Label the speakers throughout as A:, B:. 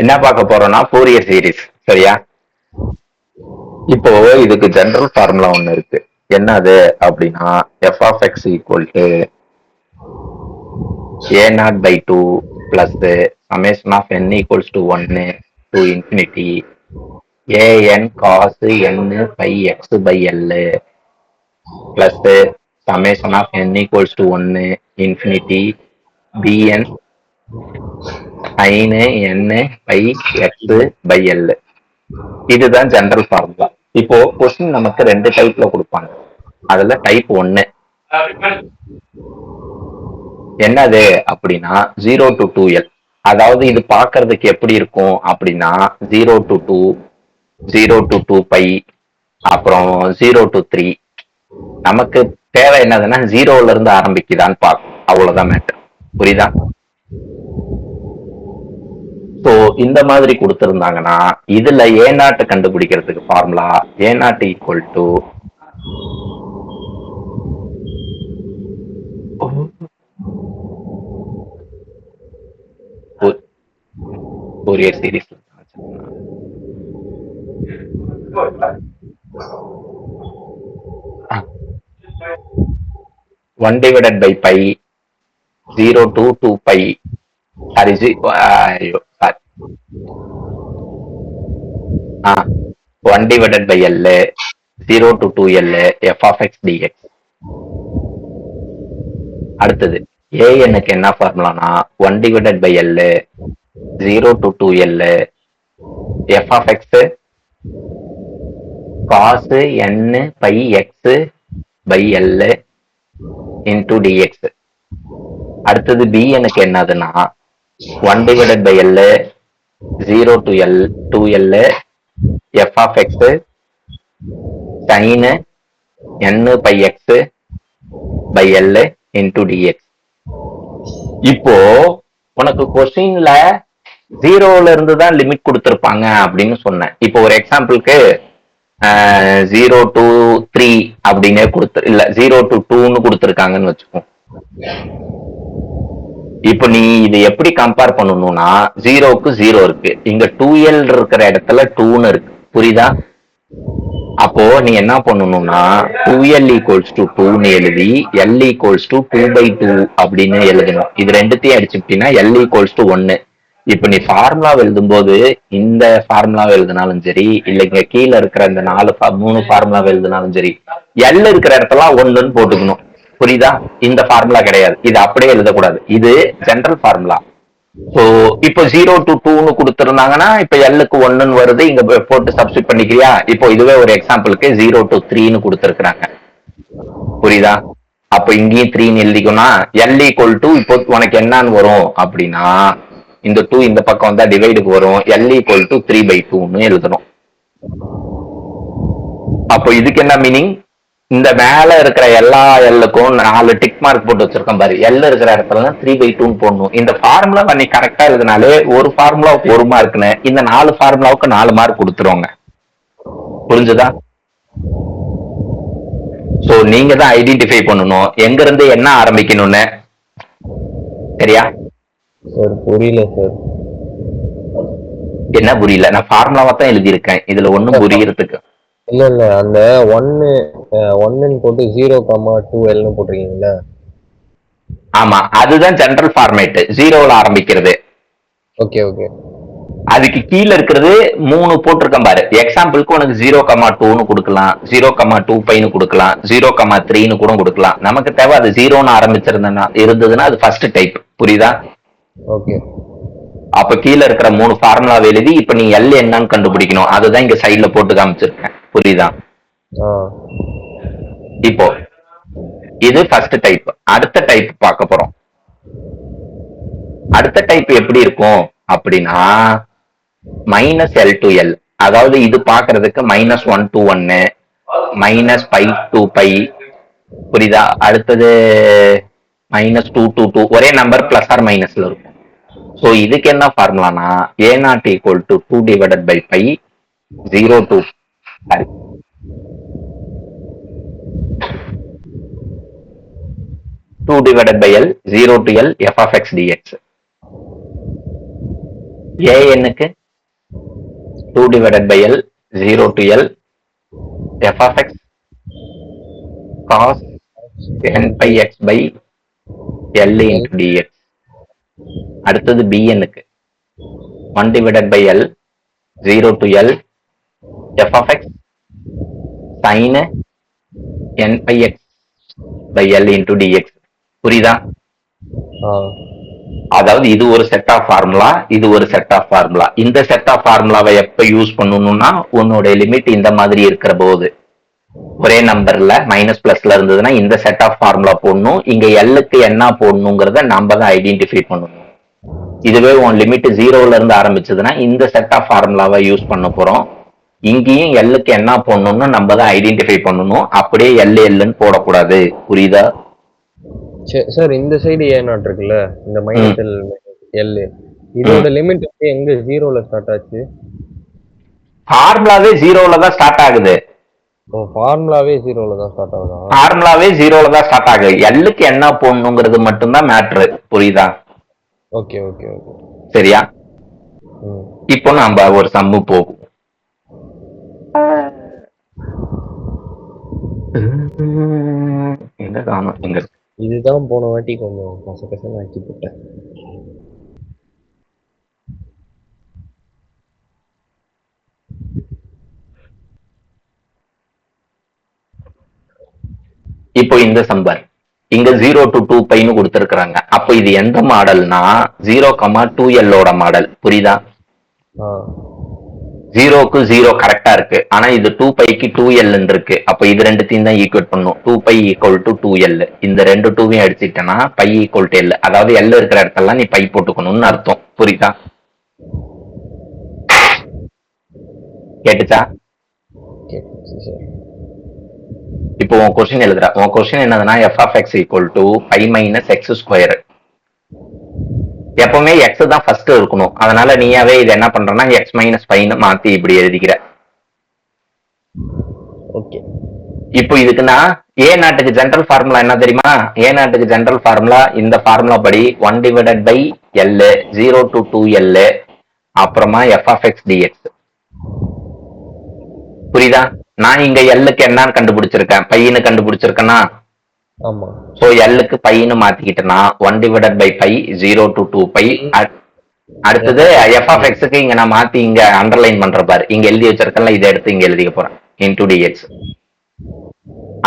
A: என்ன பார்க்க போறோம்னா ஃபோரியர் சீரிஸ். சரியா? இப்போ இதுக்கு ஜெனரல் ஃபார்முலா ஒண்ணு இருக்கு. என்னது அப்படின்னா F of X equal to A not by two plus summation of N equals to ஒன்னு to infinity A N cos N by X by L plus summation of N equals to ஒன்னு infinity B N sine N by X by L. இதுதான் general formula. இப்போ question நமக்கு ரெண்டு டைப்ல கொடுப்பாங்க. அதுல type ஒன்னு என்னது அப்படின்னா 0 to 2l. அதாவது இது பாக்குறதுக்கு எப்படி இருக்கும் அப்படின்னா 0 to 2, 0 to 2 பை, அப்புறம் 0 to 3. நமக்கு தேவை என்னதுன்னா 0ல இருந்து ஆரம்பிக்குதான்னு பார்க்கும். அவ்வளவுதான் மேட்டர். புரியுதா? ஸோ இந்த மாதிரி கொடுத்துருந்தாங்கன்னா இதுல ஏ நாட்டு கண்டுபிடிக்கிறதுக்கு formula A not equal to Fourier series 1 divided by pi 0 to 2 pi sorry 1 divided by L 0 to 2L f of x dx. அடுத்தது ஏஎன்னுக்கு என்ன ஃபார்முலானா 1 divided by L 0 to 2L f of x cos n pi x by L into dx. அடுத்தது பிஎனுக்கு என்னதுன்னா 1 divided by L 0 to L 2L f of x sin n pi x by L into dx. இப்போ உனக்கு கொஸ்டின்ல 0ல இருந்து தான் limit கொடுத்திருப்பாங்க அப்படின்னு சொன்னேன். இப்போ ஒரு எக்ஸாம்பிளுக்கு 0 to 3 அப்படின்னு இல்ல 0 to 2ன்னு கொடுத்துருக்காங்கன்னு வச்சுக்கோ. இப்போ நீ இது எப்படி கம்பேர் பண்ணணும்னா 0க்கு 0 இருக்கு, இங்க 2L இருக்கிற இடத்துல 2ன்னு இருக்கு. புரியுதா? அப்போ நீ என்ன பண்ணணும்னா 2L ஈக்குவல்ஸ் டு 2ன்னு எழுதி L ஈக்குவல்ஸ் டு 2/2 அப்படின்னு எழுதணும். இது ரெண்டுத்தையும் அடிச்சுட்டீங்கன்னா L ஈக்குவல்ஸ் டு 1. இப்ப நீ ஃபார்முலா எழுதும் போது இந்த ஃபார்முலா எழுதினாலும் சரி, இல்ல இங்க கீழே இருக்கிற இந்த 3 ஃபார்முலா எழுதினாலும் சரி, L இருக்கிற இடத்துல 1ன்னு போட்டுக்கணும். புரியுதா? இந்த ஃபார்முலா கிடையாது, இது அப்படியே எழுதக்கூடாது. இது ஜெனரல் ஃபார்முலா. சோ இப்போ 0 to 2ன்னு கொடுத்திருந்தாங்கன்னா இப்ப எல்லுக்கு 1ன்னு வருது, இங்க போட்டு சப்ஸ்டிட் பண்ணிக்கிறியா? இப்போ இதுவே ஒரு எக்ஸாம்பிளுக்கு 0 to 3ன்னு கொடுத்திருக்காங்க. புரியுதா? அப்ப இங்கேயும் 3ன்னு எழுதிக்கணும். எல் ஈக்குவல் டு இப்போ உனக்கு என்னன்னு வரும் அப்படின்னா இந்த 2 இந்த பக்கம் வந்தா டிவைடுக்கு வரும். எல் ஈக்குவல் டு 3/2ன்னு எழுதணும். அப்போ இதுக்கு என்ன மீனிங்? இந்த மேல இருக்கிற எல்லா எல்லுக்கும் 4 டிக் மார்க் போட்டு வச்சிருக்கோம் பாரு. எல் இருக்கிற இடத்துல 3/2ன்னு போடணும். இந்த ஃபார்முலா நீ கரெக்டா எழுதினாலே ஒரு ஃபார்முலாவுக்கு 1 மார்க்னு இந்த 4 ஃபார்முலாவுக்கு 4 மார்க் கொடுத்துருவாங்க. புரிஞ்சுதா? சோ நீங்க தான் ஐடென்டிஃபை பண்ணணும் எங்க இருந்து என்ன ஆரம்பிக்கணும்னு. சரியா?
B: சார் புரியல சார்.
A: என்ன புரியல? நான் ஃபார்முலாவா தான் எழுதியிருக்கேன், இதுல ஒண்ணும் புரியறதுக்கு
B: இல்ல இல்ல. அந்த 1 போட்டு 0,2Lன்னு போட்டிருக்கீங்களா?
A: ஆமா, அதுதான் ஜெனரல் ஃபார்மேட். 0ல ஆரம்பிக்கிறது.
B: Okay okay.
A: அதுக்கு கீழே இருக்கிறது 3 போட்டிருக்கேன் பாரு. எக்ஸாம்பிளுக்கு உனக்கு 0,2ன்னு கொடுக்கலாம், 0,25ன்னு கொடுக்கலாம், 0,3ன்னு கூட கொடுக்கலாம். நமக்கு தேவை அது 0ன்னு இருந்ததுன்னா அது ஃபர்ஸ்ட் டைப். புரியுதா?
B: ஓகே.
A: அப்ப கீழே இருக்கிற 3 ஃபார்முலா எழுதி இப்ப நீ எல் என்னன்னு கண்டுபிடிக்கணும். அதுதான் இங்க சைட்ல போட்டு காமிச்சிருக்கேன். புரியுதா? இப்போ இது ஃபர்ஸ்ட் டைப். அடுத்த டைப் பார்க்க போறோம். அடுத்த டைப் எப்படி இருக்கும் அப்படின்னா -L to L. அதாவது இது பாக்குறதுக்கு -1 to 1, -π to π. புரியுதா? அடுத்தது -2 to 2. ஒரே நம்பர் பிளஸ் ஆர் மைனஸ்ல இருக்கும். சோ இதுக்கு என்ன ஃபார்முலானா A not equal to 2 divided by π 0 to 2 divided by L 0 to L f of x dx. ஏஎன்னுக்கு 2 divided by L 0 to L f of x cos n pi x by L into dx. அடுத்தது bnக்கு 1 divided by L 0 to L f of x sin n pi x by L into dx. புரியுதா? அதாவது இது ஒரு set of formula, இது ஒரு set of formula. இந்த set of ஃபார்முலாவை எப்ப யூஸ் பண்ணணும்னா உன்னோட லிமிட் இந்த மாதிரி இருக்கிற போது, ஒரே நம்பர்ல மைனஸ் பிளஸ்ல இருந்ததுன்னா இந்த செட் ஆஃப் ஃபார்முலா போடணும். இங்க எல்லுக்கு என்ன போடணுங்கிறத நம்ம தான் ஐடென்டிஃபை பண்ணணும். இதுவே உன் லிமிட் 0ல இருந்து ஆரம்பிச்சதுன்னா இந்த செட் ஆஃப் ஃபார்முலாவை யூஸ் பண்ண போறோம். இங்கேயும் எல்லுக்கு என்ன போடணும்னு நம்ம தான் ஐடென்டிஃபை பண்ணணும். அப்படியே எல்லுன்னு போடக்கூடாது. புரியுதா?
B: சார் இந்த சைடு ஏ நாட் இருக்குல்ல, இந்த மைனஸ் எல் இதோட லிமிட் எங்க 0ல ஸ்டார்ட் ஆச்சு?
A: ஃபார்முலாவே 0ல தான் ஸ்டார்ட் ஆகுது.
B: ஃபார்முலாவே 0ல தான் ஸ்டார்ட் ஆகுதா?
A: ஃபார்முலாவே 0ல தான் ஸ்டார்ட் ஆகுது. எல்லுக்கு என்ன போடணுங்கிறது மட்டும் தான் மேட்ரு. புரியுதா?
B: Okay okay okay.
A: சரியா? இப்போ நம்ம ஒரு சம்மு போகும். எங்க காணோம்? எங்க இருக்கு?
B: இதுதான் போன வாட்டி கொஞ்சம் கசகசன்னு ஆக்கி போட்டேன்.
A: இப்போ இந்த சம்பர் இங்க 0 to 2 பைன்னு கொடுத்திருக்கிறாங்க. அப்போ இது எந்த மாடல்னா 0,2L மாடல். புரியுதா? 0க்கு 0 கரெக்டா இருக்கு. ஆனா இது 2 பைக்கு 2L இருக்கு. அப்ப இது ரெண்டுத்தையும் தான் ஈக்குவேட் பண்ணும். 2 பை ஈக்குவல் டு 2L. இந்த ரெண்டு 2வையும் அடிச்சிட்டேன்னா பை ஈக்குவல் டு L. அதாவது L இருக்கிற இடத்துல நீ பை போட்டுக்கணும்னு அர்த்தம். புரியுதா? கேட்டுச்சா? இப்போ உன் கொஸ்டின் எழுதுற. உன் கொஸ்டின் என்னதுன்னா f of x equal to pi minus x square. எப்பவுமே எக்ஸ் தான் ஃபர்ஸ்ட் இருக்கணும். அதனால நீயாவே இது என்ன பண்றனா எக்ஸ் மைனஸ் பைன்னு மாத்தி இப்படி எழுதிக்கிற.
B: ஓகே.
A: இப்போ இதுக்குன்னா ஏ நாட்டுக்கு ஜெனரல் ஃபார்முலா என்ன தெரியுமா? ஏ நாட்டுக்கு ஜெனரல் ஃபார்முலா இந்த ஃபார்முலா படி 1 divided by L 0 to 2L அப்புறமா f of x dx. புரியுதா? நான் இங்க எல்லுக்கு என்னன்னு கண்டுபிடிச்சிருக்கேன், பையனு கண்டுபிடிச்சிருக்கேன்னா.
B: ஆமா.
A: சோ எல்லுக்கு பையனு மாத்திக்கிட்டேன்னா 1 divided by pi 0 to 2 pi. அடுத்தது f of x க்கு இங்க நான் மாத்தி இங்க அண்டர்லைன் பண்ற பாரு. இங்க எழுதி வச்சிருக்கல, இதை எடுத்து இங்க எழுதிக்க போறேன். into dx.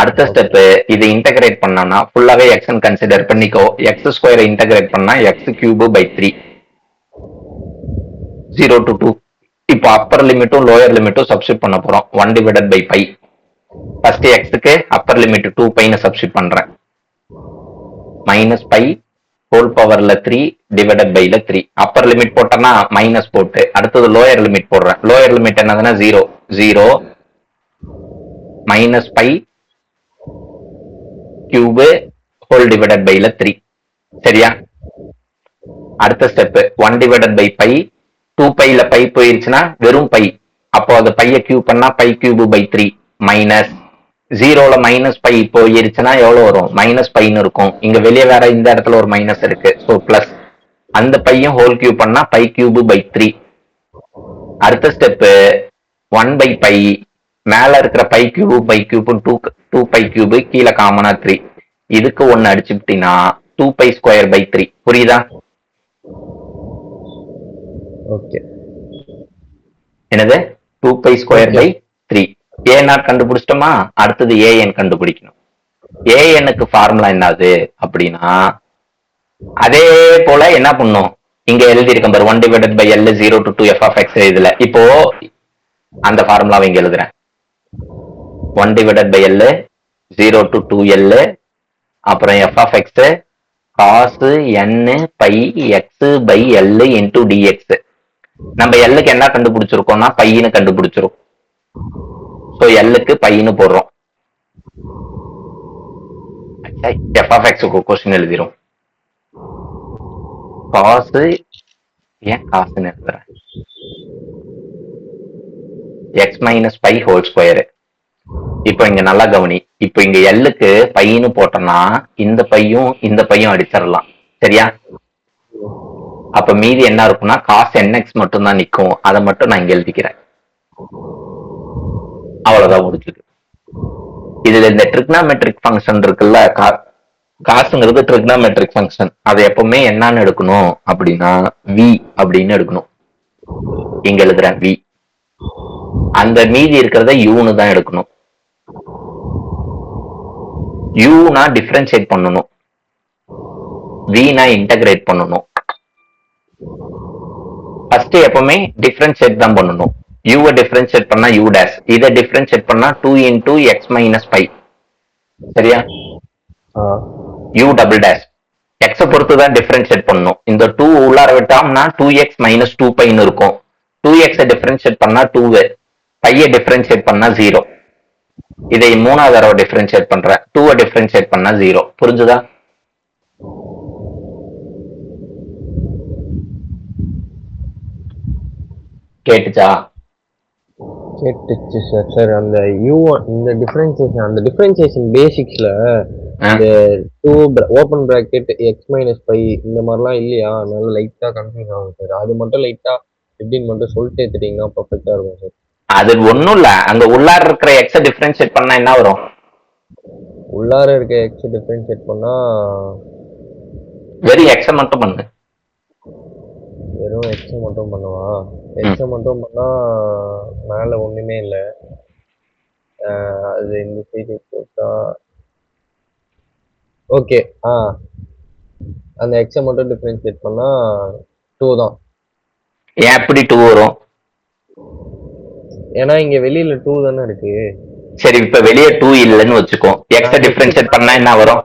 A: அடுத்த ஸ்டெப் இதை இன்டகிரேட் பண்ணனா ஃபுல்லாவே x ன்னு கன்சிடர் பண்ணிக்கோ. x ஸ்கொயரை இன்டகிரேட் பண்ணா x cube by 3 0 to 2. இப்போ அப்பர் லிமிட்டும் லோயர் லிமிட்டும் சப்ஸ்டிட் பண்ண போறோம். 1 divided by pi. ஃபர்ஸ்ட் எக்ஸுக்கு அப்பர் லிமிட் 2 பைன்னு சப்ஸ்டிட் பண்றேன். மைனஸ் பை ஹோல் பவர்ல 3 டிவைடட் பைல 3. அப்பர் லிமிட் போட்டேன்னா மைனஸ் போட்டு அடுத்தது லோயர் லிமிட் போடுறேன். லோயர் லிமிட் என்னதுன்னா 0 minus pi cube whole divided பைல 3. சரியா? அடுத்த ஸ்டெப் 1 டிவைடட் பை பை 2 பைல பை போயிருச்சுன்னா வெறும் பை. அப்போ அது பைய கியூப் பண்ணா பை கியூபு பை 3 மைனஸ் 0ல மைனஸ் பை போயிருச்சுன்னா எவ்வளவு வரும்? மைனஸ் பைன்னு இருக்கும். இங்க வெளியே வேற இந்த இடத்துல ஒரு மைனஸ் இருக்கு. ஸோ பிளஸ் அந்த பையன் ஹோல் கியூப் பண்ணா பை கியூபு பை 3. அடுத்த ஸ்டெப் 1 பை பை மேல இருக்கிற pi cube pi cube 2 pi cube கீழே காமனா 3. இதுக்கு ஒன்னு அடிச்சுட்டீங்கன்னா 2 பை ஸ்கொயர் பை 3. புரியுதா?
B: ஓகே.
A: என்னது 2 pi square by 3. A naught கண்டுபிடிச்சிட்டோமா? அடுத்தது ஏஎன் கண்டுபிடிக்கணும். ஏஎனுக்கு ஃபார்முலா என்னது அப்படின்னா அதே போல என்ன பண்ணும், இங்க எழுதி இருக்க பாரு 1 divided by L 0 to 2 f of x. இதுல இப்போ அந்த ஃபார்முலாவை இங்க எழுதுறேன். 1 divided by L 0 to 2L அப்புறம் f of x cos n pi x by L into dx. நம்ம எல்லுக்கு என்ன கண்டுபிடிச்சிருக்கோம்னா பையனு கண்டுபிடிச்சிரும். சோ எல்லுக்கு பையனு போடுறோம். f of x க்கு क्वेश्चन எழுதிரும். cos ஏன் காசுன்னு எழுதுறேன்? x minus pi whole square. இப்போ இங்க நல்லா கவனி. இப்போ இங்க எல்லுக்கு பையனு போட்டோம்னா இந்த பையும் அடிச்சிடலாம். சரியா? அப்ப மீதி என்ன இருக்கும்னா காஸ் nx மட்டும் தான் நிக்கும். அதை மட்டும் நான் இங்க எழுதிக்கிறேன். அவ்வளவுதான் முடிஞ்சது. இதுல இந்த ட்ரிக்னாமெட்ரிக் ஃபங்க்ஷன் இருக்குல்ல, காசுங்கிறது ட்ரிக்னாமெட்ரிக் ஃபங்க்ஷன். அது எப்பவுமே என்னன்னு எடுக்கணும் அப்படின்னா வி அப்படின்னு எடுக்கணும். இங்க எழுதுறேன் வி. அந்த மீதி இருக்கிறத யூன்னு தான் எடுக்கணும். யூனா டிஃபரன்ஷியேட் பண்ணணும், வினா இன்டகிரேட் பண்ணணும். ஃபர்ஸ்ட் எப்பவுமே டிஃபரன்ஷியேட் தான் பண்ணணும். யூவை டிஃபரன்ஷியேட் பண்ணா யூ டேஷ், இதை டிஃபரன்ஷியேட் பண்ணா 2 into x minus 5. சரியா? யூ டபுள் டேஷ் எக்ஸ பொறுத்து தான் டிஃபரன்ஷியேட் பண்ணணும். இந்த 2 உள்ளார விட்டோம்னா 2x minus 2π இருக்கும். 2x டிஃபரன்ஷியேட் பண்ணா 2, பைய டிஃபரன்ஷியேட் பண்ணா 0. இதை மூணாவது தடவை டிஃபரன்ஷியேட் பண்றேன், 2 டிஃபரன்ஷியேட் பண்ணா 0. புரிஞ்சுதா? கேட்டுச்சா?
B: கேட்டுச்சு சார். சார் அந்த யூ இந்த டிஃபரன்சியேஷன், அந்த டிஃபரன்சியேஷன் பேசிக்ஸ்ல இந்த 2 ஓப்பன் பிராக்கெட் எக்ஸ் மைனஸ் 5 இந்த மாதிரிலாம் இல்லையா? அதனால லைட்டா கன்ஃபியூஸ் ஆகும் சார். அது மட்டும் லைட்டா எப்படின்னு மட்டும் சொல்லிட்டு எடுத்துட்டீங்கன்னா பர்ஃபெக்டா இருக்கும் சார்.
A: அது ஒண்ணும் இல்ல, அங்க உள்ளார இருக்கிற எக்ஸ டிஃபரன்ஷியேட் பண்ணா என்ன வரும்?
B: உள்ளார இருக்க எக்ஸ் டிஃபரன்ஷியேட் பண்ணா
A: வெறும் எக்ஸ மட்டும் பண்ணு.
B: வெறும் எக்ஸ் மட்டும் பண்ணவா? எக்ஸ் மட்டும் பண்ணா மேல ஒண்ணுமே இல்ல. அது இந்த சைடு போட்டா ஓகே. அந்த எக்ஸ மட்டும் டிஃபரன்ஷியேட் பண்ணா 2 தான்.
A: ஏன் எப்படி 2 வரும்?
B: ஏன்னா இங்க வெளியில 2 தானே இருக்கு.
A: சரி, இப்ப வெளியே 2 இல்லன்னு வச்சுக்கோ, எக்ஸ டிஃபரன்ஷியேட் பண்ணா என்ன வரும்?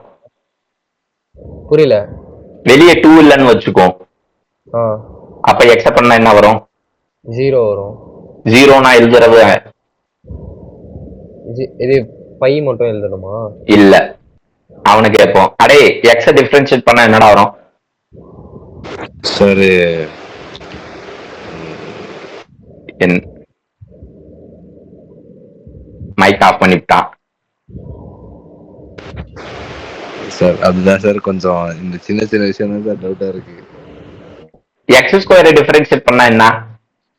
B: புரியல.
A: வெளியே 2 இல்லன்னு வச்சுக்கோ, அப்ப எக்ஸ பண்ணா என்ன வரும்?
B: 0 வரும்.
A: 0 நான் எழுதுறது
B: இது பை மட்டும் எழுதணுமா?
A: இல்ல, அவனுக்கு கேட்போம், அடே எக்ஸ டிஃபரன்ஷியேட் பண்ணா என்னடா வரும்?
C: சார்
A: மைக் ஆஃப் பண்ணிட்டான்
C: சார். அதுதான் சார் கொஞ்சம் இந்த சின்ன சின்ன விஷயம் தான் சார் டவுட்டா இருக்கு.
A: எக்ஸ் ஸ்கொயரை டிஃபரன்ஷியேட் பண்ணா என்ன?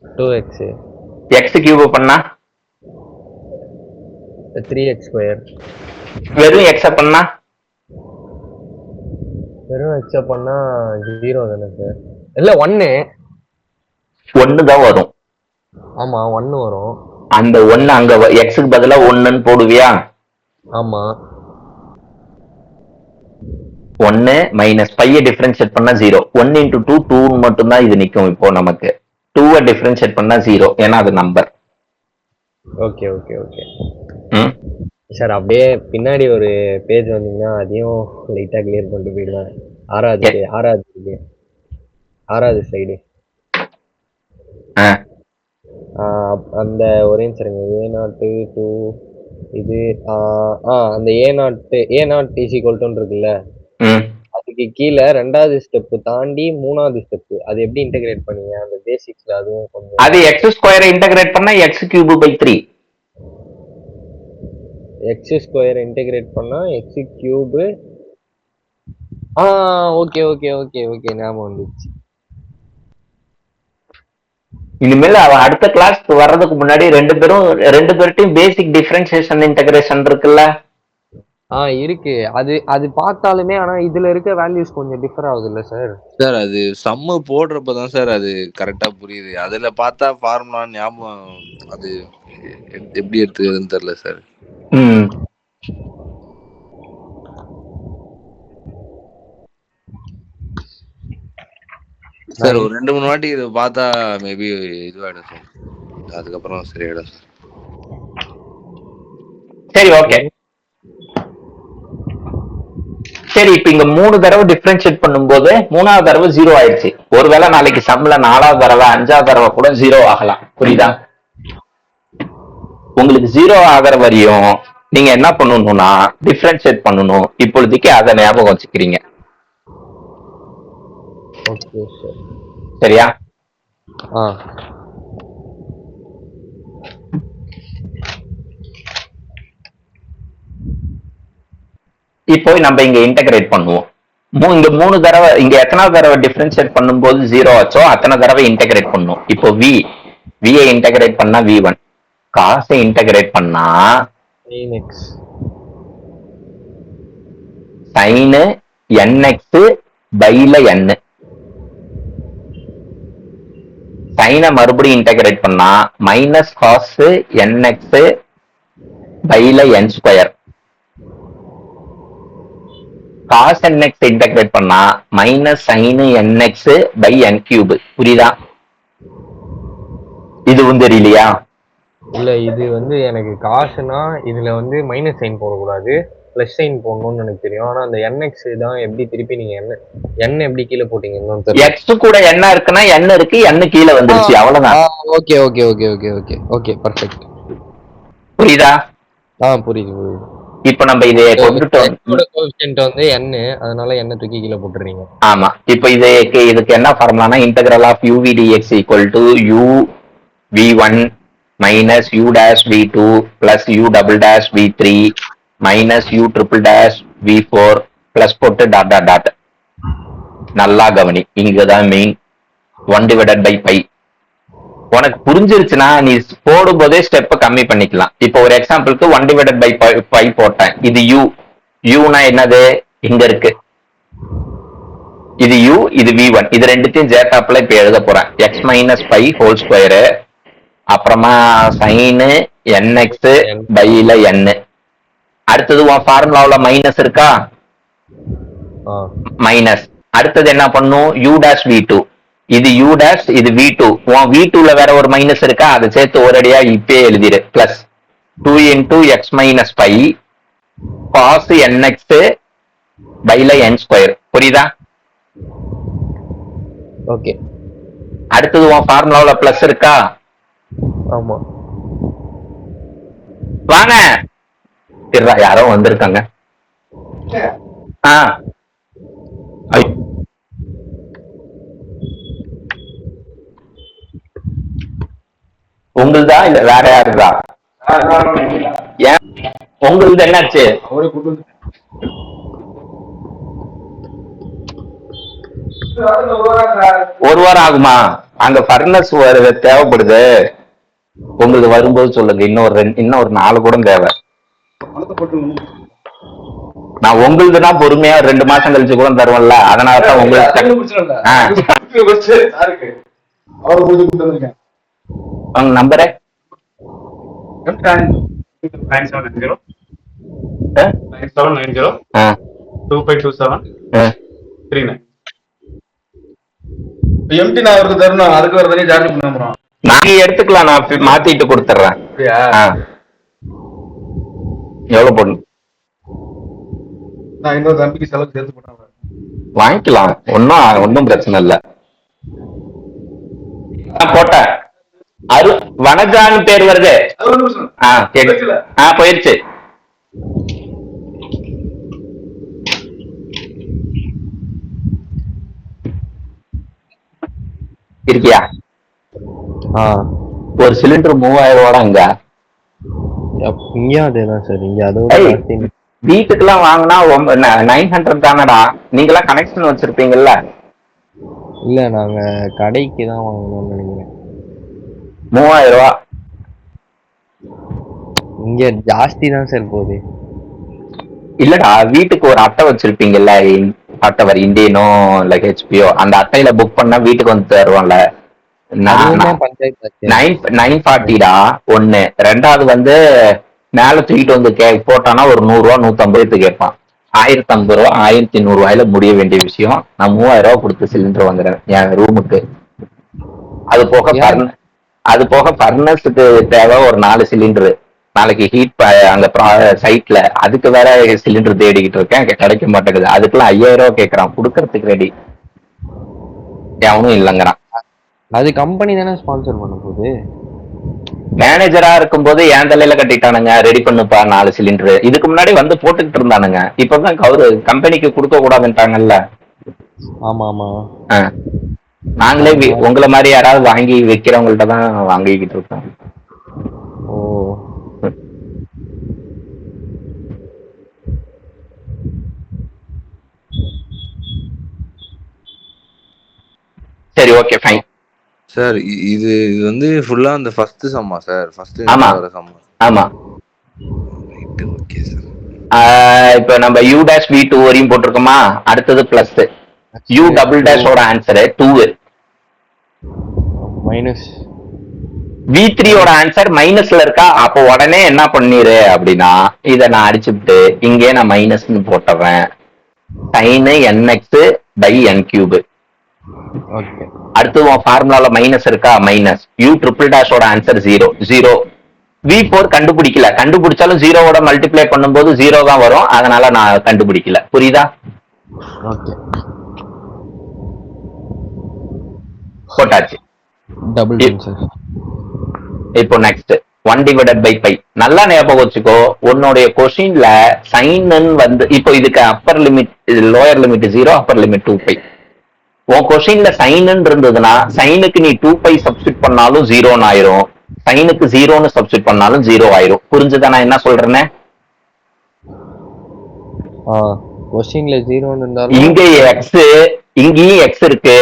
B: 2x.
A: எக்ஸ் கியூப் பண்ணா
B: 3x ஸ்கொயர்.
A: வெறும் எக்ஸ பண்ணா?
B: வெறும் x பண்ணா 0 தானே சார்? இல்ல
A: 1 தான் வரும்.
B: ஆமா 1 வரும்.
A: அந்த 1 அங்க எக்ஸுக்கு பதிலா 1ன்னு போடுவியா?
B: ஆமா.
A: 1 மைனஸ் பைய டிஃபரன்ஷியேட் பண்ணா 0. 1 into 2 2 மட்டும் தான் இது நிக்கும். இப்போ நமக்கு 2 டிஃபரன்ஷியேட் பண்ணா 0, ஏன்னா அது number.
B: Okay okay okay sir. அப்படியே பின்னாடி ஒரு பேஜ் வந்தீங்கன்னா அதையும் லைட்டா கிளியர் பண்ணிட்டு போயிடுவேன். ஆறாவது சைடு அந்த ஒரே சரிங்க. A02 இது அந்த A0 is equal to இருக்குல்ல, அதுக்கு கீழே 2வது ஸ்டெப் தாண்டி 3வது ஸ்டெப், அது எப்படி இன்டகிரேட் பண்ணீங்க அந்த பேசிக்ஸ்ல? அதுவும் கொஞ்சம்.
A: அது x ஸ்கொயரை இன்டகிரேட் பண்ணா x cube by 3.
B: x square integrate பண்ணா x cube. Okay okay okay okay ஞாபகம் வந்துச்சு.
A: இனிமேல் அவன் அடுத்த கிளாஸ் வர்றதுக்கு முன்னாடி ரெண்டு பேர்ட்டையும் பேசிக் டிஃபரன்சியேஷன் இன்டகிரேஷன் இருக்குல்ல,
B: இருக்கு. அது பார்த்தாலுமே ஆனா இதுல இருக்க வேல்யூஸ் கொஞ்சம் டிஃபர் ஆகுது இல்ல சார்?
C: சார் அது சம்மு போடுறப்பதான் சார் அது கரெக்டா புரியுது. அதுல பார்த்தா ஃபார்முலா ஞாபகம் அது எப்படி எடுத்துக்கிறதுன்னு தெரியல சார். சார் ஒரு 2-3 வாட்டி இதை பார்த்தா மேபி இதுவாயிடும் சார், அதுக்கப்புறம் சரியாயிடும் சார்.
A: சரி ஓகே. சரி, இப்ப இங்க 3 தடவை டிஃபரன்ஷியேட் பண்ணும்போது 3வது தடவை 0 ஆயிடுச்சு. ஒருவேளை நாளைக்கு சம்ல 4வது தடவை 5வது தடவை கூட 0 ஆகலாம். புரியுதா? உங்களுக்கு 0 ஆகிற வரையும் நீங்க என்ன பண்ணணும்னா டிஃபரன்ஷியேட் பண்ணணும். இப்பொழுதைக்கு அதை ஞாபகம் வச்சுக்கிறீங்க. சரியா? இப்போ நம்ம இங்க இன்டகிரேட் பண்ணுவோம். இங்க 3 தடவை, இங்க எத்தனாவது தடவை டிஃபரன்ஷியேட் பண்ணும்போது 0 ஆச்சோ அத்தனை தடவை இன்டகிரேட் பண்ணும். இப்போ விஐ இன்டகிரேட் பண்ணா v1, காசை இன்டகிரேட் பண்ணா
B: sin x
A: sin nx பைல n, சைனை மறுபடியும் இன்டகிரேட் பண்ணா மைனஸ் காஸ் nx பைல n square, cos nx integrate பண்ணா minus sine nx by n cube. புரியுதா? இதுவும் தெரியலையா?
B: இல்ல இது வந்து எனக்கு காசுனா இதுல வந்து மைனஸ் சைன் போடக்கூடாது, பிளஸ் சைன் போடணும்னு எனக்கு தெரியும். ஆனா அந்த nx தான் எப்படி திருப்பி நீங்க n எப்படி கீழே போட்டீங்கன்னு தெரியல.
A: x கூட என்ன இருக்குன்னா n இருக்கு, n கீழே வந்துருச்சு, அவ்வளவுதான்.
B: Okay okay okay okay okay okay perfect.
A: புரியுதா?
B: புரியுது புரியுது.
A: இப்ப நம்ம இதை கொண்டுட்டோம்.
B: கோஎஃபிஷியன்ட் வந்து n, அதனால n தூக்கி கீழே போட்டுறீங்க.
A: ஆமா, இப்ப இதுக்கு என்ன ஃபார்முலானா integral of u v dx equal to u v1 minus u dash v2 plus u double dash v3 minus u triple dash v4 plus போட்டு டாட் டாட் டாட். நல்லா கவனி, இங்கதான் மெயின் 1 divided by pi. உனக்கு புரிஞ்சிருச்சுன்னா நீ போடும் போதே step கம்மி பண்ணிக்கலாம். இப்போ ஒரு எக்ஸாம்பிளுக்கு 1 divided by pi போட்டேன். இது யூனா என்னது? இங்க இருக்கு, இது u, இது v1, இது ரெண்டுத்தையும் ஜேட்டாப்ல இப்ப எழுத போறேன். x minus pi whole square, அப்புறமா சைனு nx பைல n. அடுத்தது உன் ஃபார்முலாவுல மைனஸ் இருக்கா? மைனஸ். அடுத்தது என்ன பண்ணும்? u dash v2, இது u dash, இது v2. உன் v2ல வேற ஒரு மைனஸ் இருக்கா? அதை சேர்த்து ஒரடியா இப்பயே எழுதிரு. Plus 2 into x minus pi cos nx பைல n ஸ்கொயர். புரியுதா?
B: ஓகே.
A: அடுத்தது உன் ஃபார்முலாவுல பிளஸ் இருக்கா?
B: ஆமா.
A: வாங்க, யாரோ வந்திருக்காங்க. உங்களுதா இல்ல வேற யாருதா? ஏன் உங்களுது என்னாச்சு? ஒரு வாரம் ஆகுமா? அங்க பர்னஸ் தேவைப்படுது. உங்களுக்கு வரும்போது சொல்லுங்க. இன்னொரு 4 கூட தேவை. நான் உங்களுதுனா பொறுமையா 2 மாசம் கழிச்சு கூட தருவேன்ல, அதனாலதான் உங்களுக்கு உங்க நம்பரு
D: 9790252739. எம்டி நான் அவருக்கு தரணும், அதுக்கு ஒரு தனியாக சார்ஜ் பண்ணுறோம்.
A: நாங்க எடுத்துக்கலாம், நான் மாத்திட்டு கொடுத்துறேன். எவ்வளவு போடணும்?
D: நான் இன்னொரு தம்பிக்கு செலவு சேர்த்து போட்டேன்.
A: வாங்கிக்கலாம், ஒன்னும் பிரச்சனை இல்ல. போட்டேன். வனஜான்னு பேர் வருது. போயிருச்சு. இருக்கியா? ஒரு சிலிண்டர் 3000 ரூபாய்.
B: இங்க அதேதான் சார். இங்க அதோட
A: வீட்டுக்கெல்லாம் வாங்கினா 900 தானடா. நீங்களாம் கனெக்ஷன் வச்சிருப்பீங்கல்ல?
B: இல்ல, நாங்க கடைக்கு தான் வாங்கணும்னு நினைக்கிறேன்.
A: 3000 ரூபாய்
B: இங்க ஜாஸ்தி தான் சார் போகுது.
A: இல்லடா, வீட்டுக்கு ஒரு அட்டை வச்சிருப்பீங்கல்ல, அட்டை வர இந்தியனோ இல்ல ஹெச்பியோ, அந்த அட்டையில புக் பண்ணா வீட்டுக்கு வந்து தருவான்ல. 940டா ஒண்ணு. ரெண்டாவது வந்து மேல தூக்கிட்டு வந்து போட்டானா ஒரு 100 ரூபா 150 கேட்பான். 1050 ரூபா 1100 ரூபாயில முடிய வேண்டிய விஷயம். நான் 3000 ரூபாய் கொடுத்து சிலிண்டர் வாங்குறேன் என் ரூமுக்கு. அது போக பர்னஸுக்கு தேவை ஒரு 4 சிலிண்டரு. நாளைக்கு ஹீட் அங்க சைட்ல, அதுக்கு வேற சிலிண்டர் தேடிக்கிட்டு இருக்கேன், கிடைக்க மாட்டேங்குது. அதுக்கெல்லாம் 5000 ரூபாய் கேட்கறான், கொடுக்கறதுக்கு ரெடி எவனும் இல்லைங்கிறான்.
B: அது கம்பெனி தானே ஸ்பான்சர் பண்ண போகுது.
A: மேனேஜரா இருக்கும் போது என் தலையில கட்டிட்டானுங்க, ரெடி பண்ணுப்பா 4 சிலிண்டர். இதுக்கு முன்னாடி வந்து போட்டுக்கிட்டு இருந்தானுங்க. இப்பதான் கம்பெனிக்கு கொடுக்க கூடாதுன்ட்டாங்கல்ல.
B: ஆமா ஆமா.
A: நாங்களே உங்களை மாதிரி யாராவது வாங்கி வைக்கிறவங்கள்ட்ட தான் வாங்கிக்கிட்டு இருக்கோம்.
B: ஓ,
A: சரி ஓகே ஃபைன்.
C: சார் இது இது வந்து ஃபுல்லா அந்த ஃபர்ஸ்ட் சம்மா சார்? ஃபர்ஸ்ட்
A: ஆமா
C: வர சம்மா?
A: ஆமா.
C: Right, okay sir.
A: இப்ப நம்ம u dash v2 வரையும் போட்டிருக்கோமா, அடுத்தது பிளஸ் u டபுள் டேஷோட ஆன்சர் 2.
B: மைனஸ்
A: v3 ஓட ஆன்சர் மைனஸ்ல இருக்கா, அப்போ உடனே என்ன பண்ணிரு அப்படின்னா இத நான் அடிச்சுட்டு இங்கே நான் மைனஸ்னு போட்டுறேன். sin nx by n cube.
B: Okay.
A: அடுத்து உன் ஃபார்முலால மைனஸ் இருக்கா, மைனஸ் u ட்ரிபிள் டேஷோட ஆன்சர் 0. v4 கண்டுபிடிக்கல, கண்டுபிடிச்சாலும் ஜீரோவோட மல்டிப்ளை பண்ணும்போது 0 தான் வரும், அதனால நான் கண்டுபிடிக்கல. புரியுதா?
B: ஓகே.
A: போட்டாச்சு.
B: Double sir.
A: இப்போ நெக்ஸ்ட் 1 டிவைடட் பை பை. நல்லா ஞாபகம் வச்சுக்கோ, உன்னுடைய கொஸ்டின்ல சைன் வந்து இப்போ இதுக்கு upper limit, lower limit 0, upper limit 2π. உன் கொஸ்டின்ல சைன் இருந்ததுன்னா சைனுக்கு நீ 2π சப்ஸ்டிட் பண்ணாலும் 0 ஆயிரும், சைனுக்கு 0ன்னு சப்ஸ்டிட் பண்ணாலும் 0 ஆயிரும். புரிஞ்சுதா நான் என்ன சொல்றேன்னு?
B: கொஸ்டின்ல 0ன்னு இருந்தாலும்
A: இங்க எக்ஸ், இங்கேயும் எக்ஸ் இருக்கு,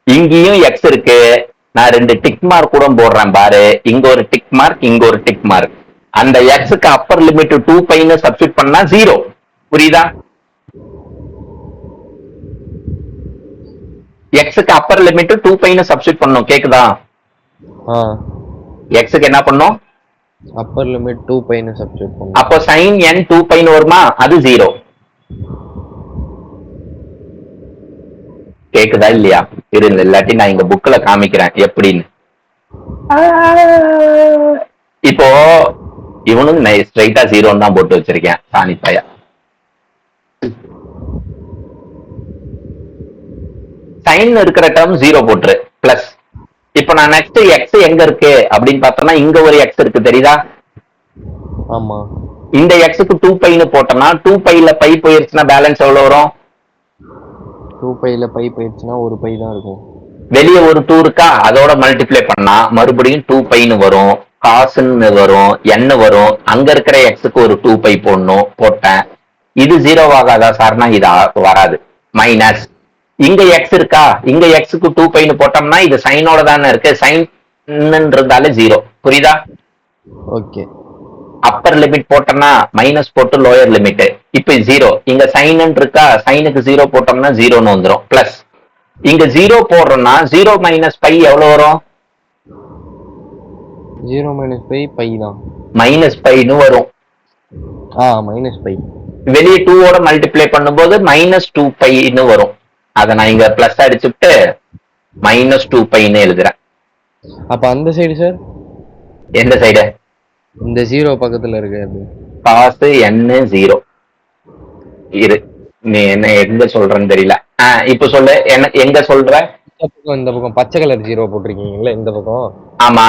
A: இங்கேயும் எக்ஸ் இருக்கு. நான் 2 டிக் மார்க் கூட போடுறேன் பாரு, இங்க ஒரு டிக் மார்க், இங்க ஒரு டிக் மார்க். அந்த எக்ஸுக்கு அப்பர் லிமிட் 2πன்னு சப்ஸ்டிட் பண்ணா 0. புரியுதா? எக்ஸுக்கு அப்பர் லிமிட் 2πன்னு சப்ஸ்டிட் பண்ணும். கேக்குதா? எக்ஸுக்கு என்ன பண்ணும்?
B: அப்பர் லிமிட் 2πன்னு சப்ஸ்டிட் பண்ணும்.
A: அப்போ sin n 2πன்னு வருமா, அது 0. கேக்குதா இல்லையா? இருங்க, இல்லாட்டி நான் இங்க புக்ல காமிக்கிறேன் எப்படின்னு. இப்போ இவனும் ஸ்ட்ரைட்டா 0 தான் போட்டு வச்சிருக்கேன், சாணி பையா. சைன் இருக்கிற டேர்ம் 0 போட்டுரு, பிளஸ். இப்ப நான் நெக்ஸ்ட் எக்ஸ் எங்க இருக்கு அப்படின்னு பார்த்தோம்னா இங்க ஒரு எக்ஸ் இருக்கு, தெரியுதா?
B: ஆமா.
A: இந்த எக்ஸுக்கு 2πன்னு போட்டோம்னா 2πல பை போயிருச்சுன்னா பேலன்ஸ் எவ்வளவு வரும்?
B: 2πல பை போயிருச்சுன்னா ஒரு பை தான் இருக்கும்.
A: வெளியே ஒரு 2 இருக்கா, அதோட மல்டிப்ளை பண்ணா மறுபடியும் 2πன்னு வரும், காசுன்னு வரும், n வரும். அங்க இருக்கிற எக்ஸுக்கு ஒரு 2π போடணும், போட்டேன். இது 0 ஆகாதா சார்னா இது வராது, மைனஸ். இங்க எக்ஸ் இருக்கா, இங்க எக்ஸுக்கு 2πன்னு போட்டோம்னா இது சைனோட தானே இருக்கு, சைன் இருந்தாலே 0. புரியுதா?
B: ஓகே.
A: அப்பர் லிமிட் போட்டோம்னா மைனஸ் போட்டு லோயர் லிமிட், இப்ப 0. இங்க சைன் இருக்கா, சைனுக்கு 0 போட்டோம்னா 0ன்னு வந்துடும், பிளஸ். இங்க 0 போடுறோம்னா 0 மைனஸ் பை எவ்வளவு வரும்?
B: 0 மைனஸ் பை தான்,
A: மைனஸ் பைன்னு வரும்.
B: Minus by.
A: வெளியே 2ஓட மல்டிப்ளை பண்ணும்போது மைனஸ் 2πன்னு வரும். அதை நான் இங்க பிளஸ் அடிச்சுட்டு மைனஸ் 2πன்னு எழுதுறேன்.
B: அப்ப அந்த சைடு சார்?
A: எந்த சைடு?
B: இந்த 0 பக்கத்துல இருக்கு அது.
A: காசு n 0. இரு, நீ என்ன எங்க சொல்றன்னு தெரியல. இப்ப சொல்லு, என்ன எங்க சொல்ற?
B: இந்த பக்கம் பச்சை கலர் 0 போட்டிருக்கீங்கல்ல, இந்த பக்கம்.
A: ஆமா,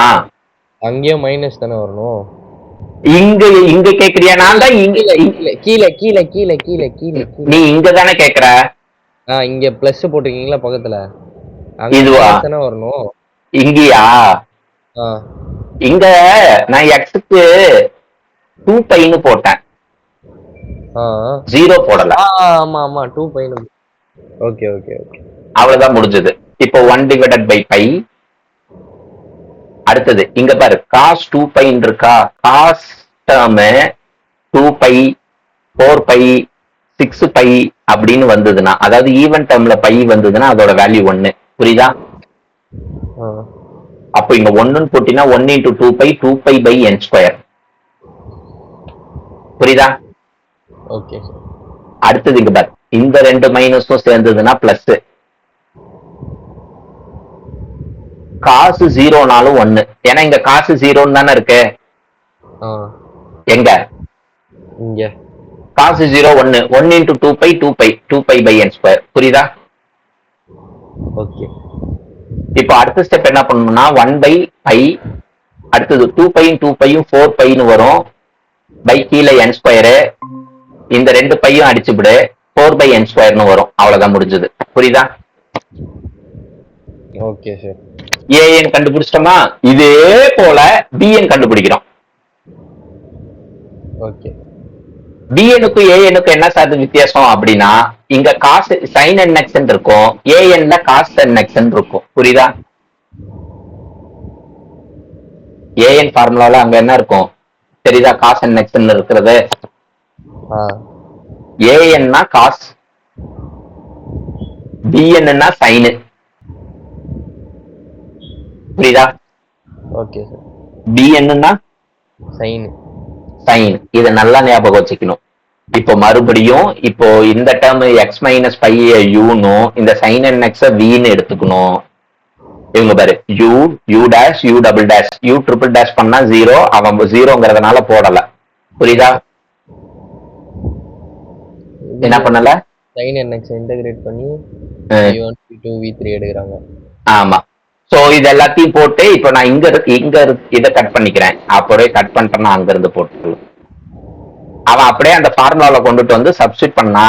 B: அங்கேயும் மைனஸ் தானே வரணும்.
A: இங்க இங்க கேக்குறியா? நான் தான்
B: கீழே கீழே கீழே கீழே கீழே.
A: நீ இங்க தானே கேக்குற.
B: இங்க பிளஸ் போட்டிருக்கீங்களா பக்கத்துல,
A: இதுவா
B: தானே வரணும்.
A: இங்கயா? இங்க நான் எக்ஸுக்கு 2πன்னு போட்டேன், 0 போடல.
B: ஆமா ஆமா 2πன்னு. ஓகே ஓகே ஓகே,
A: அவ்வளவுதான் முடிஞ்சது. இப்போ 1 டிவைடட் பை பை. அடுத்தது இங்க பாரு, காஸ் 2πன்னு இருக்கா, காஸ் டேர்ம் 2π 4π 6π அப்படின்னு வந்ததுன்னா, அதாவது ஈவன் டேர்ம்ல பை வந்ததுன்னா அதோட வேல்யூ 1. புரியுதா? அப்போ இங்க 1ன்னு போட்டினா 1 × 2π 2π/n². புரியுதா?
B: ஓகே.
A: அடுத்தது இங்க பாரு, இந்த 2 மைனஸும் சேர்ந்ததுன்னா பிளஸ். காசு 0னாலும் 1, ஏன்னா இங்க காசு 0ன்னு தானே இருக்கு. எங்க?
B: இங்க
A: காசு 0 1 1 × 2π 2π/n². புரியுதா?
B: ஓகே.
A: இப்போ அடுத்த ஸ்டெப் என்ன பண்ணணும்னா 1/π, அடுத்தது 2πயும் 2πயும் 4πன்னு வரும், பை கீழே n². இந்த 2 பையும் அடிச்சுவிடு, 4/n²ன்னு வரும். அவ்வளவுதான் முடிஞ்சது. புரியுதா?
B: Okay sir.
A: ஏஎன் கண்டுபிடிச்சிட்டோமா, இதே போல பிஎன் கண்டுபிடிக்கிறோம்.
B: ஓகே.
A: பிஎனுக்கும் ஏஎனுக்கும் என்ன சார் வித்தியாசம் அப்படின்னா இங்க காசு சைன் என்எக்ஸ் இருக்கும், ஏஎன்ல காசு என்எக்ஸ் இருக்கும். புரியுதா? ஏஎன் ஃபார்முலால அங்க என்ன இருக்கும் தெரியுதா? காசு என்எக்ஸ் இருக்கிறது. ஏஎன்னா காஸ், பிஎன்னா சைனு. புரியுதா?
B: Okay sir.
A: பிஎன்னா
B: சைன்.
A: சைன். இதை நல்லா ஞாபகம் வச்சுக்கணும். இப்போ மறுபடியும் இப்போ இந்த டேர்ம் எக்ஸ் மைனஸ் பை யூனும் இந்த சைன் என் எக்ஸ் வின்னு எடுத்துக்கணும். இவங்க பாரு u u dash u double dash u triple dash பண்ணா ஜீரோ, அவன் ஜீரோங்கிறதுனால போடல. புரியுதா? என்ன பண்ணல?
B: சைன் என்எக்ஸ் இன்டகிரேட் பண்ணி v1 v2 v3 எடுக்கறாங்க.
A: ஆமா. சோ இது எல்லாத்தையும் போட்டு இப்போ நான் இங்க இதை கட் பண்ணிக்கிறேன். அப்படியே கட் பண்ணிட்டேன்னா அங்க இருந்து போட்டு அவன் அப்படியே அந்த ஃபார்முலால கொண்டுட்டு வந்து சப்ஸ்டிட் பண்ணா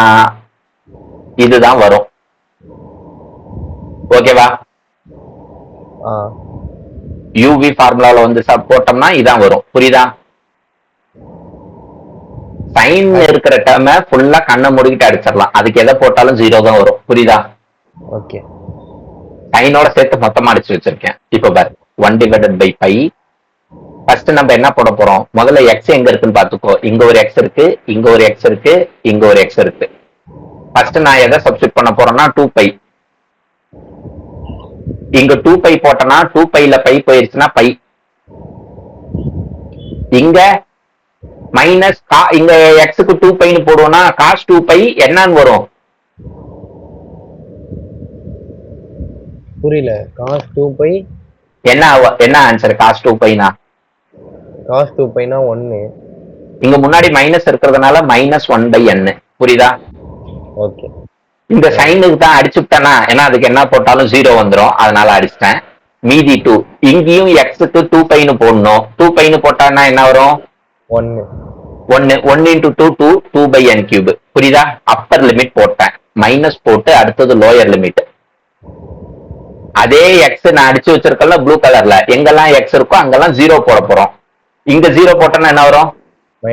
A: இதுதான் வரும். ஓகேவா? யூவி ஃபார்முலால வந்து போட்டோம்னா இதான் வரும். புரியுதா? சைன் இருக்கிற டேர்ம ஃபுல்லா கண்ணை மூடிக்கிட்டு அடிச்சிடலாம். அதுக்கு எதை போட்டாலும் ஜீரோ தான் வரும். புரியுதா?
B: ஓகே.
A: சைனோட சேர்த்து மொத்தமா அடிச்சு வச்சிருக்கேன். இப்போ பாரு 1 டிவைடட் பை பை. ஃபர்ஸ்ட் நம்ம என்ன போட போறோம்? முதல்ல எக்ஸ் எங்க இருக்குன்னு பாத்துக்கோ. இங்க ஒரு எக்ஸ் இருக்கு, இங்க ஒரு எக்ஸ் இருக்கு, இங்க ஒரு எக்ஸ் இருக்கு. ஃபர்ஸ்ட் நான் எதை சப்ஸ்டிட் பண்ண போறேன்னா 2π. இங்க 2π போட்டனா 2πல பை போயிருச்சுன்னா பை. இங்க மைனஸ் இங்க எக்ஸுக்கு 2πன்னு போடுவோம்னா காஸ் 2π என்னன்னு வரும்?
B: புரியல. காஸ் 2π
A: என்ன ஆன்சர்? காஸ் 2πனா
B: காஸ் 2πனா 1.
A: இங்க முன்னாடி மைனஸ் இருக்கிறதுனால -1/n. புரியுதா?
B: ஓகே.
A: இந்த சைனுக்கு தான் அடிச்சுட்டேனா, ஏன்னா அதுக்கு என்ன போட்டாலும் ஜீரோ வந்துடும், அதனால அடிச்சிட்டேன். மீதி 2. இங்கேயும் எக்ஸுக்கு 2πன்னு போடணும். 2πன்னு போட்டான்னா என்ன வரும்? 1 1 × 2 2/n³. புரியுதா? அப்பர் லிமிட் போட்டேன், மைனஸ் போட்டு அடுத்தது லோயர் லிமிட். அதே எக்ஸ் நான் அடிச்சு வச்சிருக்கல ப்ளூ கலர்ல, எங்கெல்லாம் எக்ஸ் இருக்கோ அங்கெல்லாம் ஜீரோ போட போறோம். இங்க ஜீரோ போட்டோம்னா என்ன வரும்? -π².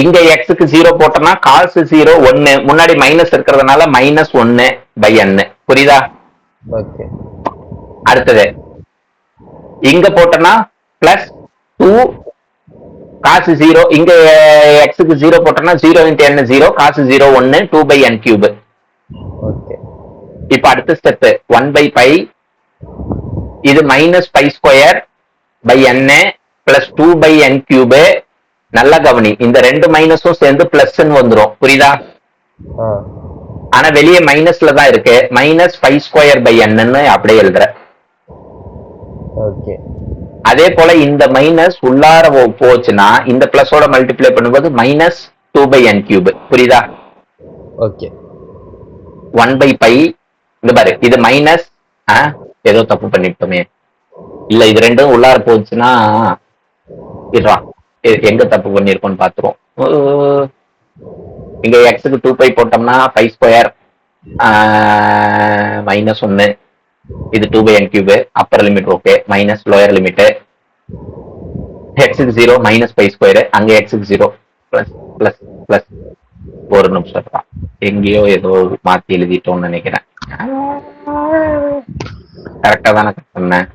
A: இங்க எக்ஸுக்கு ஜீரோ போட்டோம்னா காசு 0 1, முன்னாடி மைனஸ் இருக்கிறதுனால -1/n. புரியுதா?
B: ஓகே.
A: அடுத்தது இங்க போட்டோம்னா +2 காசு 0. இங்க எக்ஸுக்கு 0 போட்டோம்னா 0 × n 0, காசு 0 1 2/n³.
B: ஓகே.
A: இப்ப அடுத்த ஸ்டெப் 1/π. இது -π²/n +2/n³. நல்ல கவனி, இந்த ரெண்டு மைனஸும் சேர்ந்து பிளஸ்ன்னு வந்துடும். புரியுதா? ஆனா வெளியே மைனஸ்ல தான் இருக்கு. -π²/n அப்படியே எழுதுற.
B: ஓகே.
A: அதே போல இந்த மைனஸ் உள்ளார போச்சுன்னா இந்த பிளஸோட மல்டிப்ளை பண்ணும்போது -2/n³. புரியுதா?
B: ஓகே.
A: 1/π. இந்த பாரு, இது மைனஸ், ஏதோ தப்பு பண்ணிட்டோமே. இல்ல, இது ரெண்டும் உள்ளார போச்சுன்னா எங்க தப்பு பண்ணிருக்கோம்னு பாத்துருவோம். இங்க எக்ஸுக்கு 2π போட்டோம்னா π² -1. இது 2/n³. Upper limit okay, minus lower limit. எக்ஸுக்கு 0 -π², அங்க எக்ஸுக்கு 0 பிளஸ். ஒரு நிமிஷம் தான், எங்கேயோ ஏதோ மாத்தி எழுதிட்டோம்னு நினைக்கிறேன். கரெக்டா தானே சொன்னேன்?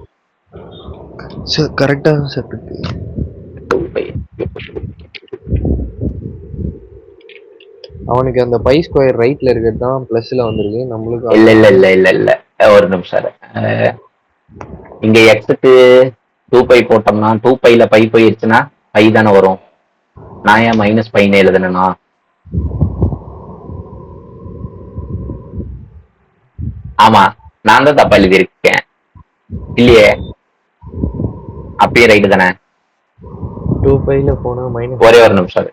B: கரெக்டா தான் சார் இருக்கு. அவனுக்கு அந்த π² ரைட்ல இருக்கிறது தான் பிளஸ்ல வந்திருக்கு. நம்மளுக்கு
A: இல்ல ஒரு நிமிஷம். இங்க எக்ஸுக்கு 2π போட்டோம்னா 2πல பை போயிருச்சுன்னா பை தானே வரும். நான் ஏன் -πன்னு எழுதுனா? ஆமா, நான் தான் தப்பா எழுதியிருக்கேன் இல்லையே? அப்பயே ரைட்டு தானே?
B: 2πல போனா மைனஸ்.
A: ஒரே ஒரு நிமிஷம்.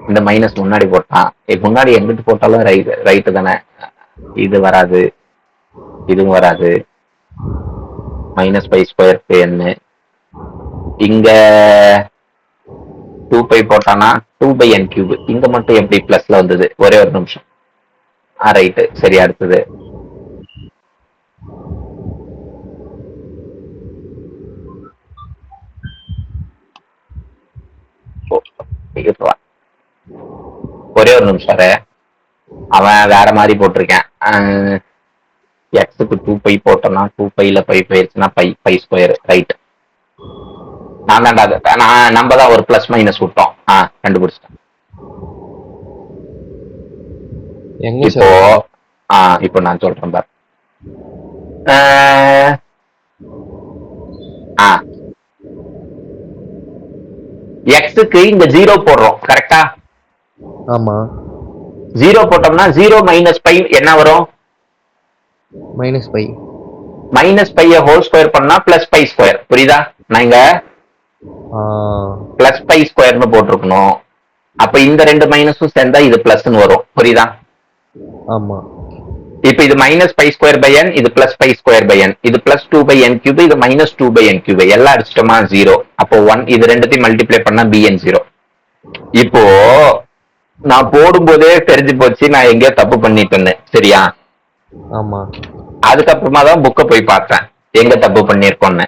A: இந்த மைனஸ் முன்னாடி போட்டான். முன்னாடி எங்கிட்டு போட்டாலும் ரைட்டு தானே? இது வராது, இதுவும் வராது. -π²/n. இங்க 2π போட்டானா 2/n³. இங்க மட்டும் எப்படி பிளஸ்ல வந்தது? ஒரே ஒரு நிமிஷம். ரைட்டு, சரி. அடுத்தது இருப்பா. ஒரே ஒரு நிமிஷம் இரு. அவன் வேற மாதிரி போட்டிருக்கேன். எக்ஸுக்கு 2π போட்டோம்னா 2π பை போயிருச்சுன்னா பை ஸ்கொயர் ரைட். நான் தான்டா நம்ம தான் ஒரு பிளஸ் மைனஸ் விட்டோம். கண்டுபிடிச்சிட்டேன்.
B: எங்க
A: இப்போ
B: சார்
A: இப்போ நான் சொல்றேன் பாரு. எக்ஸுக்கு இங்க 0 போடுறோம் கரெக்டா?
B: ஆமா
A: 0 போட்டோம்னா 0 மைனஸ் பை என்ன வரும்?
B: -π.
A: மைனஸ் பைய ஹோல் ஸ்கொயர் பண்ணா பிளஸ் பை ஸ்கொயர். புரியுதா? நான் இங்க பிளஸ் பை ஸ்கொயர்னு போட்டிருக்கணும். அப்ப இந்த ரெண்டு மைனஸும் சேர்ந்தா இது பிளஸ்ன்னு வரும். புரியுதா?
B: ஆமா
A: இப்ப இது minus pi square by n, இது plus pi square by n, இது பிளஸ் 2/n3, இது மைனஸ் 2/n3. எல்லாம் அடிச்சிட்டோமா 0. அப்போ 1 இது ரெண்டுத்தையும் மல்டிப்ளை பண்ணா bn0. இப்போ நான் போடும்போதே தெரிஞ்சு போச்சு நான் எங்கேயோ தப்பு பண்ணிட்டேன்னு. சரியா?
B: ஆமா
A: அதுக்கப்புறமா தான் புக்கை போய் பார்த்தேன் எங்க தப்பு பண்ணிருக்கோன்னு.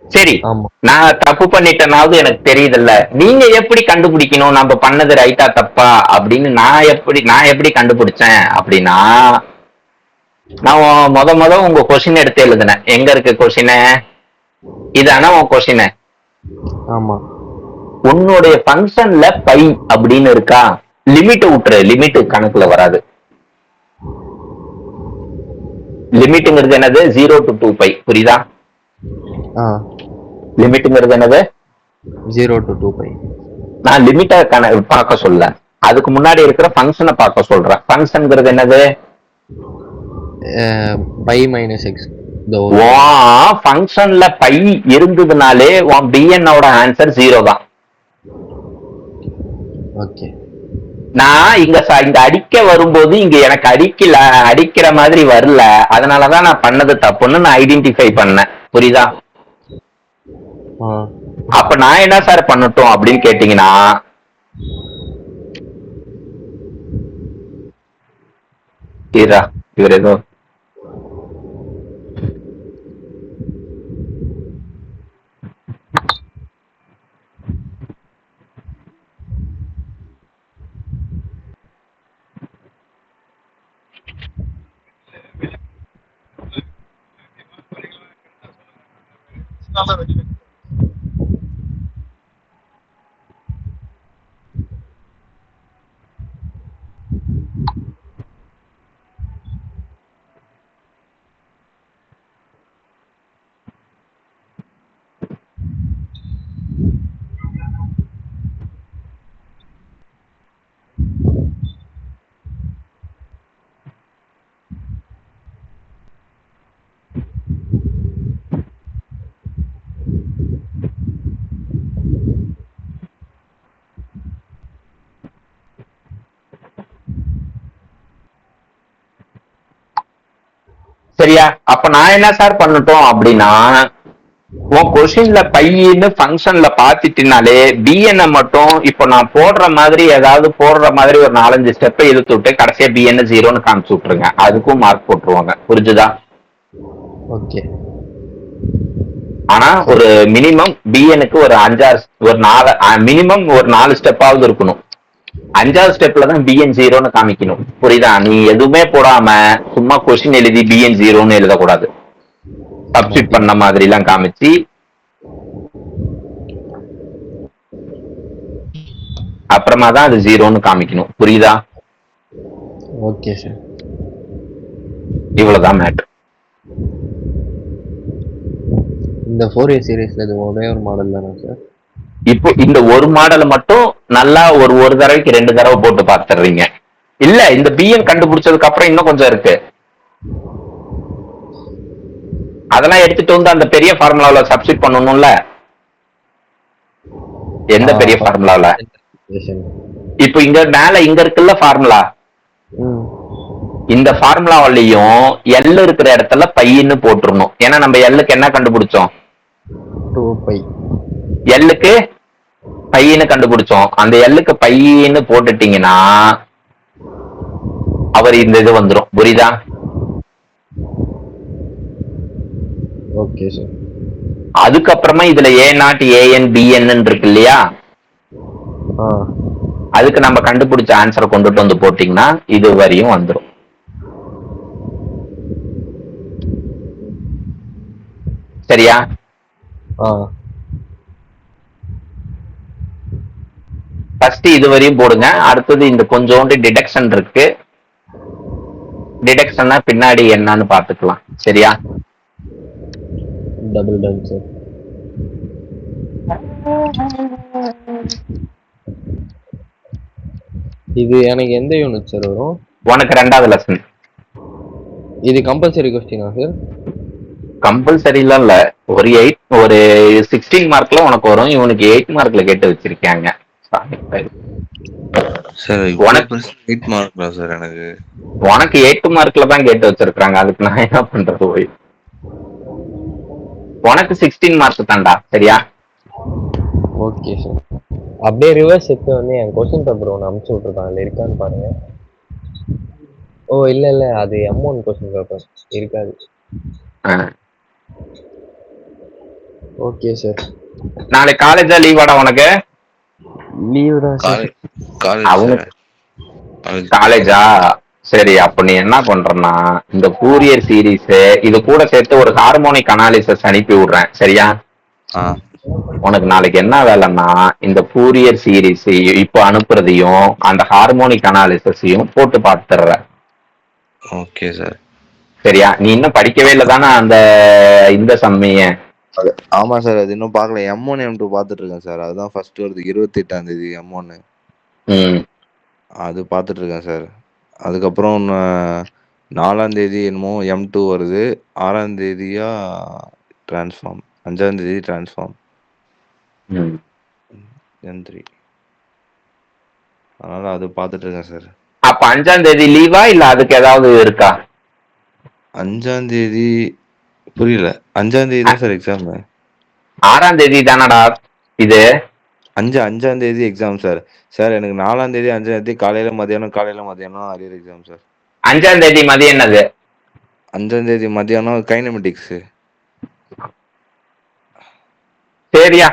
A: சரி,
B: ஆமா
A: நான் தப்பு பண்ணிட்டேனாவது எனக்கு தெரியுதுல்ல. நீங்க எப்படி கண்டுபிடிக்கணும் நம்ம பண்ணது ரைட்டா தப்பா அப்படின்னு? நான் எப்படி கண்டுபிடிச்சேன் அப்படின்னா, நான் முத உங்க கொஸ்டின் எடுத்து எழுதுனேன். எங்க இருக்கு கொஸ்டின்? இதானா உன் கொஸ்டின்?
B: ஆமா
A: உன்னுடைய ஃபங்க்ஷன்ல பை அப்படின்னு இருக்கா? லிமிட் விட்டுரு, லிமிட் கணக்குல வராது. லிமிட்ங்கிறது என்னது? 0 to 2π. புரியுதா? லிமிட்ங்கிறது என்னது?
B: 0 to 2π.
A: நான் லிமிட்டை பார்க்க சொல்ல, அதுக்கு முன்னாடி இருக்கிற ஃபங்க்ஷனை பார்க்க சொல்றேன். ஃபங்க்ஷன்ங்கிறது என்னது?
B: π - x.
A: ஃபங்க்ஷன்ல பை இருந்ததுனாலே உன் bnஓட ஆன்சர் 0 தான்.
B: ஓகே.
A: நான் இங்க அடிக்க வரும்போது இங்க எனக்கு அடிக்கிற மாதிரி வரல. அதனாலதான் நான் பண்ணது தப்புன்னு நான் ஐடென்டிஃபை பண்ணேன். புரியுதா? அப்ப நான் என்ன சார் பண்ணட்டும் அப்படின்னு கேட்டீங்கன்னா, இவர் ஏதோ சரியா? அப்ப நான் என்ன சார் பண்ணட்டும் அப்படின்னா, உன் கொஸ்டின்ல பையன்னு ஃபங்க்ஷன்ல பாத்துட்டினாலே bn மட்டும் இப்போ நான் போடுற மாதிரி ஒரு 4-5 ஸ்டெப்பை இழுத்து விட்டு கடைசியா bn 0ன்னு காமிச்சு விட்டுருங்க. அதுக்கும் மார்க் போட்டுருவாங்க. புரிஞ்சுதா?
B: ஓகே.
A: ஆனா ஒரு மினிமம் bnக்கு ஒரு 4 ஸ்டெப்பாவது இருக்கணும். 5வது ஸ்டெப்ல தான் bn 0ன்னு காமிக்கணும். புரியுதா? நீ எதுவுமே போடாம சும்மா கொஸ்டின் எழுதி bn 0ன்னு எழுதக்கூடாது. சப்ஸ்டிட் பண்ண மாதிரி எல்லாம் காமிச்சு அப்புறமா தான் அது 0ன்னு காமிக்கணும். புரியுதா?
B: Okay sir.
A: இவ்வளவுதான் மேட்ரு.
B: இந்த ஃபோரியர் சீரிஸ்ல இது ஒரே ஒரு மாடல் தானே சார்?
A: இப்போ இந்த ஒரு மாடலை மட்டும் நல்லா ஒரு தடவைக்கு 2 தடவை போட்டு பார்த்துடுறீங்க. இல்ல, இந்த பிஎன் கண்டுபிடிச்சதுக்கு அப்புறம் இன்னும் கொஞ்சம் இருக்கு. அதெல்லாம் எடுத்துட்டு வந்து அந்த பெரிய ஃபார்முலாவில சப்ஸ்டிட் பண்ணணும்ல. எந்த பெரிய ஃபார்முலாவில? இப்போ இங்க மேல இங்க இருக்குல்ல ஃபார்முலா, இந்த ஃபார்முலாவிலையும் எல் இருக்கிற இடத்துல பையன்னு போட்டுருணும். ஏன்னா நம்ம எல்லுக்கு என்ன கண்டுபிடிச்சோம்?
B: 2π.
A: எல்லுக்கு பையன்னு கண்டுபிடிச்சோம். அந்த எல்லுக்கு பையன்னு போட்டுட்டீங்கன்னா அவர் இந்த இது வந்துடும். புரியுதா?
B: Okay sir.
A: அதுக்கப்புறமா இதுல A0 AN BN இருக்கு இல்லையா? அதுக்கு நம்ம கண்டுபிடிச்ச ஆன்சரை கொண்டுட்டு வந்து போட்டீங்கன்னா இது வரையும் வந்துடும். சரியா? ஃபர்ஸ்ட் இது வரையும் போடுங்க. அடுத்தது இந்த கொஞ்சோண்டு டிடக்ஷன் இருக்கு. டிடக்ஷன்னா பின்னாடி என்னன்னு பாத்துக்கலாம். சரியா?
B: Double ton sir. இது எனக்கு எந்த யூனிட் சார் வரும்?
A: உனக்கு 2வது லெசன்.
B: இது கம்பல்சரி கொஸ்டினா சார்?
A: கம்பல்சரிலாம் இல்ல. ஒரு 16 மார்க்ல உனக்கு வரும். இவனுக்கு 8 மார்க்ல கேட்டு வச்சிருக்காங்க.
C: சார்
A: உனக்கு
C: 8 மார்க்ல சார் எனக்கு.
A: உனக்கு 8 மார்க்ல தான் கேட்டு வச்சிருக்காங்க. அதுக்கு நான் என்ன பண்றது போய்? உனக்கு 16 மார்க் தான்டா. சரியா?
B: Okay sir. அப்படியே ரிவர்ஸ் எடுத்து வந்து என் கொஸ்டின் பேப்பர் ஒன்று அனுப்பிச்சு விட்டுருக்கான். அதில் இருக்கான்னு பாருங்க. ஓ இல்லை இல்லை, அது M1 கொஸ்டின் பேப்பர் இருக்காது. Okay sir.
A: நாளைக்கு காலேஜா லீவாடா உனக்கு?
B: லீவு தான் சார்.
A: அவங்க காலேஜா? சரி, அப்ப நீ என்ன பண்றனா, இந்த ஃபோரியர் சீரிஸ் இது கூட சேர்த்து ஒரு ஹார்மோனிக் அனாலிசிஸ் அனுப்பி விடுறேன். சரியா? உனக்கு நாளைக்கு என்ன வேலைன்னா, இந்த ஃபோரியர் சீரிஸ் இப்போ அனுப்புறதையும் அந்த ஹார்மோனிக் அனாலிசிஸையும் போட்டு பார்த்துடுற.
C: Okay sir.
A: சரியா? நீ இன்னும் படிக்கவே இல்லை தானே அந்த இந்த சம்மைய?
C: ஆமா சார், அது இன்னும் பார்க்கல. M1 M2 பார்த்துட்டு இருக்கேன் சார். அதுதான் ஃபர்ஸ்ட் வருது 28ஆம் தேதி M1. அது பார்த்துட்டு இருக்கேன் சார். அதுக்கப்புறம் 4ஆம் தேதி என்னமோ M2 வருது. 6ஆம் தேதியா டிரான்ஸ்ஃபார்ம். 5ஆம் தேதி டிரான்ஸ்ஃபார்ம். M3. அதனால அது பார்த்துட்டு இருக்கேன் சார்.
A: அப்ப 5ஆம் தேதி லீவா இல்ல அதுக்கு ஏதாவது இருக்கா?
C: 5ஆம் தேதி புரியல. 5ஆம் தேதி தான் சார் எக்ஸாம்.
A: 6ஆம் தேதி தானடா இது?
C: 5ஆம் தேதி எக்ஸாம் சார். சார் எனக்கு 4ஆம் தேதி 5ஆம் தேதி காலையில மதியானம் அரியர் எக்ஸாம் சார்.
A: 5ஆம் தேதி மதியம் என்னது?
C: 5ஆம் தேதி மதியானம் கைனமெட்டிக்ஸ்.
A: சரியா,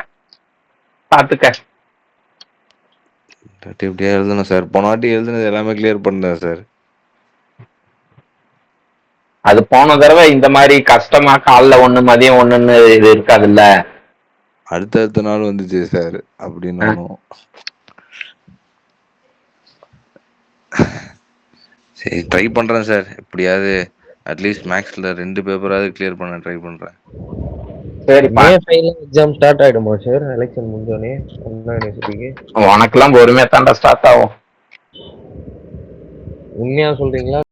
A: பாத்துக்க.
C: இப்படியா எழுதணும் சார்? போன வாட்டி எழுதுனது எல்லாமே கிளியர் பண்ணேன் சார்.
A: அது போன தடவை இந்த மாதிரி கஷ்டமா காலைல 1 மதியம் 1ன்னு இது இருக்காதுல்ல.
C: அடுத்த நாள் வந்துச்சு சார். அப்படின்னாலும் சரி ட்ரை பண்றேன் சார். எப்படியாவது அட்லீஸ்ட் மேக்ஸ்ல 2 பேப்பராவது கிளியர் பண்ண ட்ரை பண்றேன்.
A: சரி,
B: மே 5ல எக்ஸாம் ஸ்டார்ட் ஆயிடுமா சார்? எலெக்ஷன் முடிஞ்சோடனே அண்ணா யூனிவர்சிட்டிக்கு?
A: உனக்கெல்லாம் பொறுமையா தாண்டா ஸ்டார்ட் ஆகும்.
B: உண்மையா சொல்றீங்களா?